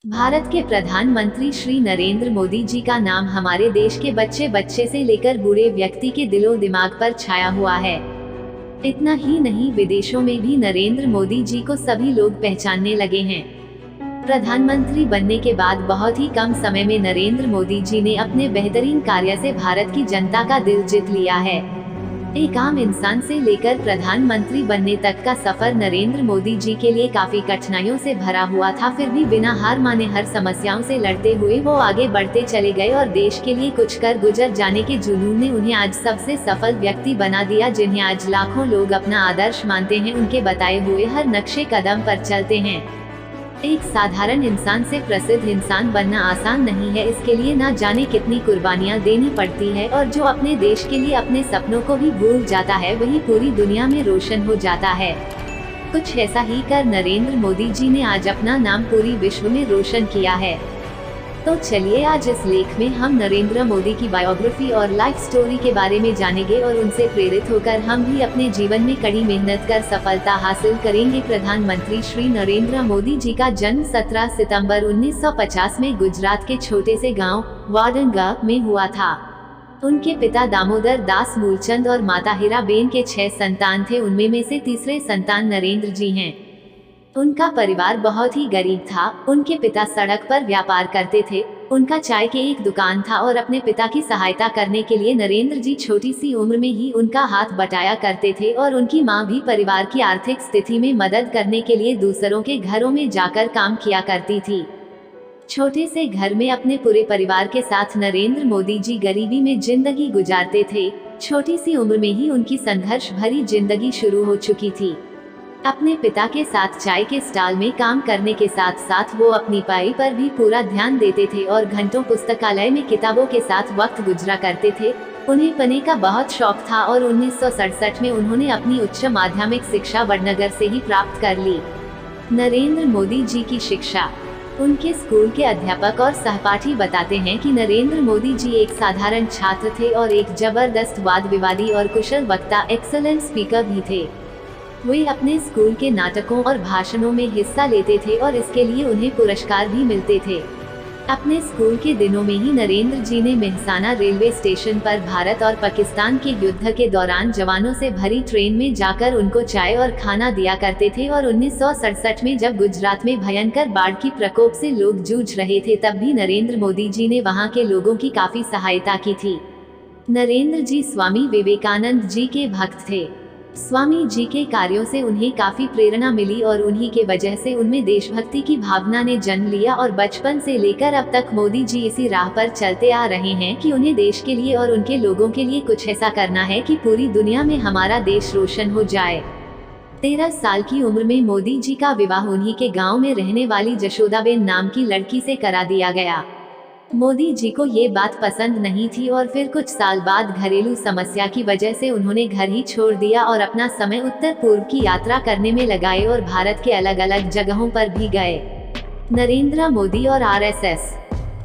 भारत के प्रधानमंत्री श्री नरेंद्र मोदी जी का नाम हमारे देश के बच्चे बच्चे से लेकर बूढ़े व्यक्ति के दिलो दिमाग पर छाया हुआ है। इतना ही नहीं, विदेशों में भी नरेंद्र मोदी जी को सभी लोग पहचानने लगे हैं। प्रधानमंत्री बनने के बाद बहुत ही कम समय में नरेंद्र मोदी जी ने अपने बेहतरीन कार्य से भारत की जनता का दिल जीत लिया है। एक आम इंसान से लेकर प्रधानमंत्री बनने तक का सफर नरेंद्र मोदी जी के लिए काफी कठिनाइयों से भरा हुआ था। फिर भी बिना हार माने हर समस्याओं से लड़ते हुए वो आगे बढ़ते चले गए और देश के लिए कुछ कर गुजर जाने के जुनून ने उन्हें आज सबसे सफल व्यक्ति बना दिया, जिन्हें आज लाखों लोग अपना आदर्श मानते हैं। उनके बताए हुए हर नक्शे कदम पर चलते हैं। एक साधारण इंसान से प्रसिद्ध इंसान बनना आसान नहीं है। इसके लिए ना जाने कितनी कुर्बानियां देनी पड़ती है, और जो अपने देश के लिए अपने सपनों को भी भूल जाता है वही पूरी दुनिया में रोशन हो जाता है। कुछ ऐसा ही कर नरेंद्र मोदी जी ने आज अपना नाम पूरी विश्व में रोशन किया है। तो चलिए आज इस लेख में हम नरेंद्र मोदी की बायोग्राफी और लाइफ स्टोरी के बारे में जानेंगे और उनसे प्रेरित होकर हम भी अपने जीवन में कड़ी मेहनत कर सफलता हासिल करेंगे। प्रधानमंत्री श्री नरेंद्र मोदी जी का जन्म 17 सितंबर 1950 में गुजरात के छोटे से गांव वाडंगा में हुआ था। उनके पिता दामोदर दास मूलचंद और माता हीराबेन के 6 संतान थे। उनमें से तीसरे संतान नरेंद्र जी हैं। उनका परिवार बहुत ही गरीब था। उनके पिता सड़क पर व्यापार करते थे। उनका चाय की एक दुकान था और अपने पिता की सहायता करने के लिए नरेंद्र जी छोटी सी उम्र में ही उनका हाथ बटाया करते थे, और उनकी मां भी परिवार की आर्थिक स्थिति में मदद करने के लिए दूसरों के घरों में जाकर काम किया करती थी। छोटे से घर में अपने पूरे परिवार के साथ नरेंद्र मोदी जी गरीबी में जिंदगी गुजारते थे। छोटी सी उम्र में ही उनकी संघर्ष भरी जिंदगी शुरू हो चुकी थी। अपने पिता के साथ चाय के स्टॉल में काम करने के साथ साथ वो अपनी पढ़ाई पर भी पूरा ध्यान देते थे और घंटों पुस्तकालय में किताबों के साथ वक्त गुजरा करते थे। उन्हें पढ़ने का बहुत शौक था और 1967 में उन्होंने अपनी उच्च माध्यमिक शिक्षा वडनगर से ही प्राप्त कर ली। नरेंद्र मोदी जी की शिक्षा। उनके स्कूल के अध्यापक और सहपाठी बताते हैं कि नरेंद्र मोदी जी एक साधारण छात्र थे और एक जबरदस्त वाद विवादी और कुशल वक्ता, एक्सीलेंट स्पीकर भी थे। वे अपने स्कूल के नाटकों और भाषणों में हिस्सा लेते थे और इसके लिए उन्हें पुरस्कार भी मिलते थे। अपने स्कूल के दिनों में ही नरेंद्र जी ने मेहसाना रेलवे स्टेशन पर भारत और पाकिस्तान के युद्ध के दौरान जवानों से भरी ट्रेन में जाकर उनको चाय और खाना दिया करते थे। और 1967 में जब गुजरात में भयंकर बाढ़ की प्रकोप से लोग जूझ रहे थे, तब भी नरेंद्र मोदी जी ने वहां के लोगों की काफी सहायता की थी। नरेंद्र जी स्वामी विवेकानंद जी के भक्त थे। स्वामी जी के कार्यों से उन्हें काफी प्रेरणा मिली और उन्हीं के वजह से उनमें देशभक्ति की भावना ने जन्म लिया, और बचपन से लेकर अब तक मोदी जी इसी राह पर चलते आ रहे हैं कि उन्हें देश के लिए और उनके लोगों के लिए कुछ ऐसा करना है कि पूरी दुनिया में हमारा देश रोशन हो जाए। 13 साल की उम्र में मोदी जी का विवाह उन्हीं के गाँव में रहने वाली जशोदाबेन नाम की लड़की से करा दिया गया। मोदी जी को ये बात पसंद नहीं थी और फिर कुछ साल बाद घरेलू समस्या की वजह से उन्होंने घर ही छोड़ दिया और अपना समय उत्तर पूर्व की यात्रा करने में लगाए और भारत के अलग अलग जगहों पर भी गए। नरेंद्र मोदी और आरएसएस।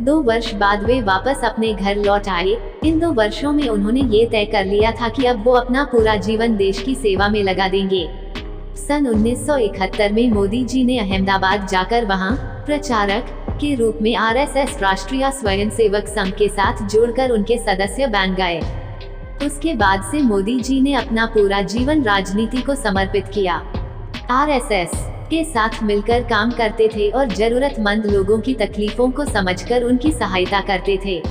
2 वर्ष बाद वे वापस अपने घर लौट आए। इन 2 वर्षों में उन्होंने ये तय कर लिया था कि अब वो अपना पूरा जीवन देश की सेवा में लगा देंगे। सन 1971 में मोदी जी ने अहमदाबाद जाकर वहां प्रचारक के रूप में आरएसएस राष्ट्रीय स्वयंसेवक संघ के साथ जोड़कर उनके सदस्य बन गए। उसके बाद से मोदी जी ने अपना पूरा जीवन राजनीति को समर्पित किया। आरएसएस के साथ मिलकर काम करते थे और जरूरतमंद लोगों की तकलीफों को समझकर उनकी सहायता करते थे।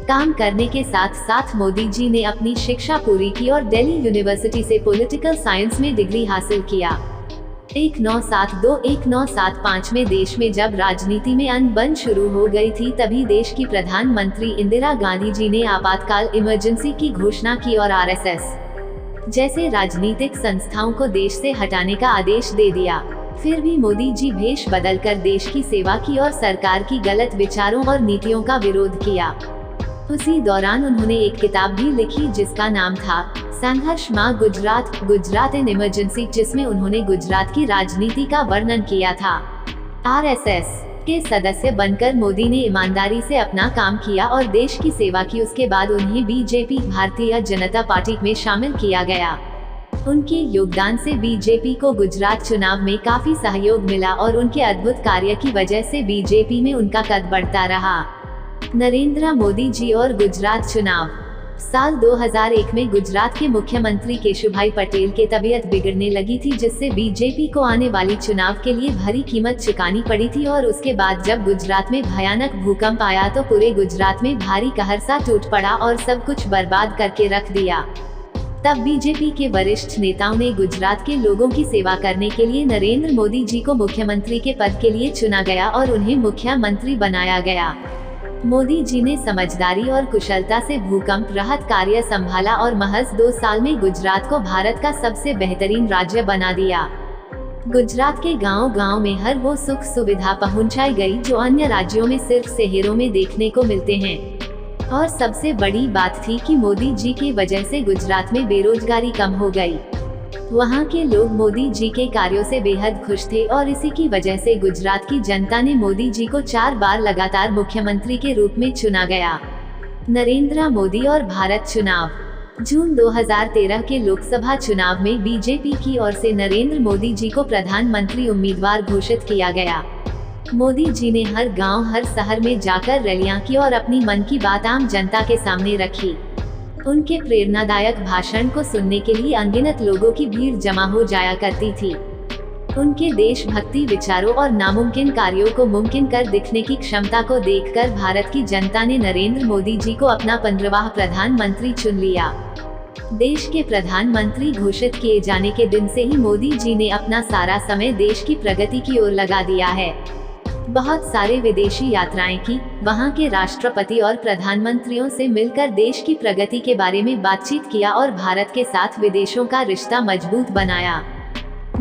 काम करने के साथ साथ मोदी जी ने अपनी शिक्षा पूरी की और दिल्ली यूनिवर्सिटी से पॉलिटिकल साइंस में डिग्री हासिल किया। 1972-1975 में देश में जब राजनीति में अनबन शुरू हो गई थी, तभी देश की प्रधानमंत्री इंदिरा गांधी जी ने आपातकाल इमरजेंसी की घोषणा की और आरएसएस जैसे राजनीतिक संस्थाओं को देश से हटाने का आदेश दे दिया। फिर भी मोदी जी भेष बदलकर देश की सेवा की और सरकार की गलत विचारों और नीतियों का विरोध किया। उसी दौरान उन्होंने एक किताब भी लिखी जिसका नाम था संघर्ष मां गुजरात इन इमरजेंसी, जिसमें उन्होंने गुजरात की राजनीति का वर्णन किया था। आरएसएस के सदस्य बनकर मोदी ने ईमानदारी से अपना काम किया और देश की सेवा की। उसके बाद उन्हें बीजेपी भारतीय जनता पार्टी में शामिल किया गया। उनके योगदान से बीजेपी को गुजरात चुनाव में काफी सहयोग मिला और उनके अद्भुत कार्य की वजह से बीजेपी में उनका कद बढ़ता रहा। नरेंद्र मोदी जी और गुजरात चुनाव। साल 2001 में गुजरात के मुख्यमंत्री केशुभाई पटेल की तबीयत बिगड़ने लगी थी, जिससे बीजेपी को आने वाली चुनाव के लिए भारी कीमत चुकानी पड़ी थी। और उसके बाद जब गुजरात में भयानक भूकंप आया तो पूरे गुजरात में भारी कहर सा टूट पड़ा और सब कुछ बर्बाद करके रख दिया। तब बीजेपी के वरिष्ठ नेताओं ने गुजरात के लोगों की सेवा करने के लिए नरेंद्र मोदी जी को मुख्यमंत्री के पद के लिए चुना गया और उन्हें मुख्यमंत्री बनाया गया। मोदी जी ने समझदारी और कुशलता से भूकंप राहत कार्य संभाला और महज 2 साल में गुजरात को भारत का सबसे बेहतरीन राज्य बना दिया। गुजरात के गांव-गांव में हर वो सुख सुविधा पहुंचाई गई जो अन्य राज्यों में सिर्फ शहरों में देखने को मिलते हैं। और सबसे बड़ी बात थी कि मोदी जी की वजह से गुजरात में बेरोजगारी कम हो गई। वहाँ के लोग मोदी जी के कार्यों से बेहद खुश थे और इसी की वजह से गुजरात की जनता ने मोदी जी को 4 बार लगातार मुख्यमंत्री के रूप में चुना गया। नरेंद्र मोदी और भारत चुनाव। जून 2013 के लोकसभा चुनाव में बीजेपी की ओर से नरेंद्र मोदी जी को प्रधानमंत्री उम्मीदवार घोषित किया गया। मोदी जी ने हर गांव, हर शहर में जाकर रैलियां की और अपनी मन की बात आम जनता के सामने रखी। उनके प्रेरणादायक भाषण को सुनने के लिए अनगिनत लोगों की भीड़ जमा हो जाया करती थी। उनके देशभक्ति विचारों और नामुमकिन कार्यों को मुमकिन कर दिखने की क्षमता को देखकर भारत की जनता ने नरेंद्र मोदी जी को अपना 15वां प्रधानमंत्री चुन लिया। देश के प्रधानमंत्री घोषित किए जाने के दिन से ही मोदी जी ने अपना सारा समय देश की प्रगति की ओर लगा दिया है। बहुत सारे विदेशी यात्राएं की, वहां के राष्ट्रपति और प्रधानमंत्रियों से मिलकर देश की प्रगति के बारे में बातचीत किया और भारत के साथ विदेशों का रिश्ता मजबूत बनाया।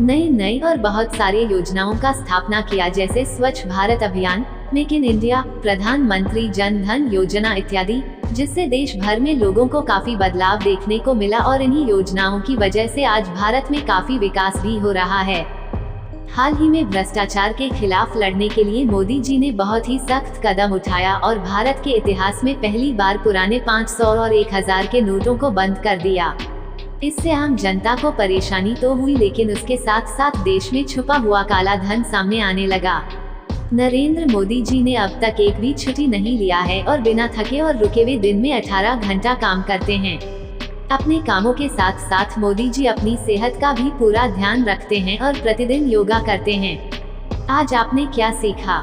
नई और बहुत सारी योजनाओं का स्थापना किया, जैसे स्वच्छ भारत अभियान, मेक इन इंडिया, प्रधानमंत्री जन धन योजना इत्यादि, जिससे देश भर में लोगों को काफी बदलाव देखने को मिला। और इन्हीं योजनाओं की वजह से आज भारत में काफी विकास भी हो रहा है। हाल ही में भ्रष्टाचार के खिलाफ लड़ने के लिए मोदी जी ने बहुत ही सख्त कदम उठाया और भारत के इतिहास में पहली बार पुराने 500 और 1000 के नोटों को बंद कर दिया। इससे आम जनता को परेशानी तो हुई, लेकिन उसके साथ साथ देश में छुपा हुआ काला धन सामने आने लगा। नरेंद्र मोदी जी ने अब तक एक भी छुट्टी नहीं लिया है और बिना थके और रुके हुए दिन में 18 घंटा काम करते हैं। अपने कामों के साथ साथ मोदी जी अपनी सेहत का भी पूरा ध्यान रखते हैं और प्रतिदिन योगा करते हैं। आज आपने क्या सीखा?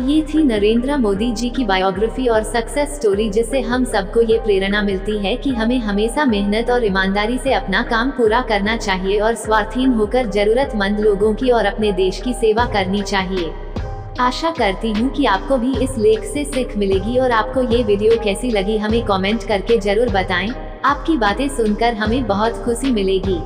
ये थी नरेंद्र मोदी जी की बायोग्राफी और सक्सेस स्टोरी, जिससे हम सबको ये प्रेरणा मिलती है कि हमें हमेशा मेहनत और ईमानदारी से अपना काम पूरा करना चाहिए और स्वार्थहीन होकर जरूरतमंद लोगों की और अपने देश की सेवा करनी चाहिए। आशा करती हूँ कि आपको भी इस लेख से सीख मिलेगी और आपको ये वीडियो कैसी लगी हमें कमेंट करके जरूर बताएं। आपकी बातें सुनकर हमें बहुत खुशी मिलेगी।